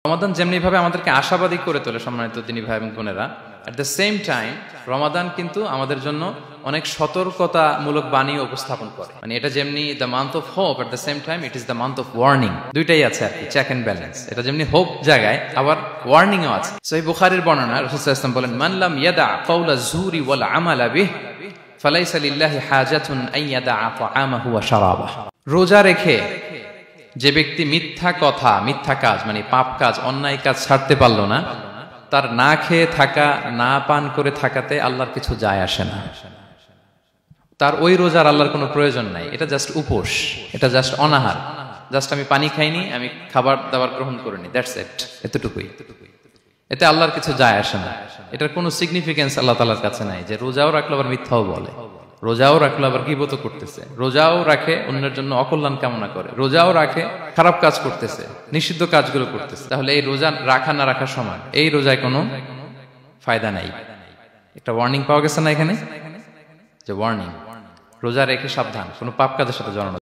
রমাদান যেমনি ভাবে আমাদেরকে আশাবাদী করে তোলে সম্মানিত দিনী ভাই এবং বোনেরা, এট দ্য সেম টাইম রমাদান কিন্তু আমাদের জন্য অনেক সতর্কতামূলক বাণী উপস্থাপন করে। মানে এটা যেমনি the month of hope, at the same time it is the month of warning. দুইটাই আছে আর কি, চেক এন্ড ব্যালেন্স। এটা যেমনি হোপ জায়গায় আবার ওয়ার্নিং ও আছে। সহিহ বুখারীর বর্ণনা, রাসূল সাল্লাল্লাহু আলাইহি ওয়াসাল্লাম বলেন, মান লাম ইয়াদা কাওলা যুরি ওয়াল আমালা বিহি ফালাইসা লিল্লাহি হাজাতুন আন ইয়াদা তাআমাহু ওয়া শারাবাহু। রোজা রেখে যে ব্যক্তি মিথ্যা কথা, মিথ্যা কাজ মানে পাপ কাজ, অন্যায় কাজ ছাড়তে পারলো না, তার না খেয়ে থাকা, না পান করে থাকাতে আল্লাহর কিছু যায় আসে না। তার ওই রোজার আল্লাহর কোনো প্রয়োজন নাই। এটা জাস্ট উপোস, এটা জাস্ট অনাহার, জাস্ট আমি পানি খাইনি, আমি খাবার দাবার গ্রহণ করিনি, দ্যাটস ইট, এতটুকুই। এতে আল্লাহর কিছু যায় আসে না। এটার কোনো সিগনিফিকেন্স আল্লাহ তাআলার কাছে নাই যে রোজাও রাখলো আবার মিথ্যাও বলে, রোজাও রাখলো আবার গীবত করতেছে, রোজাও রাখে অন্যের জন্য অকল্যাণ কামনা করে, রোজাও রাখে খারাপ কাজ করতেছে, নিষিদ্ধ কাজগুলো করতেছে। তাহলে এই রোজা রাখা না রাখার সমান, এই রোজায় কোনো ফায়দা নাই। একটা ওয়ার্নিং পাওয়া গেছে না এখানে, যে ওয়ার্নিং, রোজা রেখে সাবধান, কোনো পাপ কাজের সাথে জড়ানো।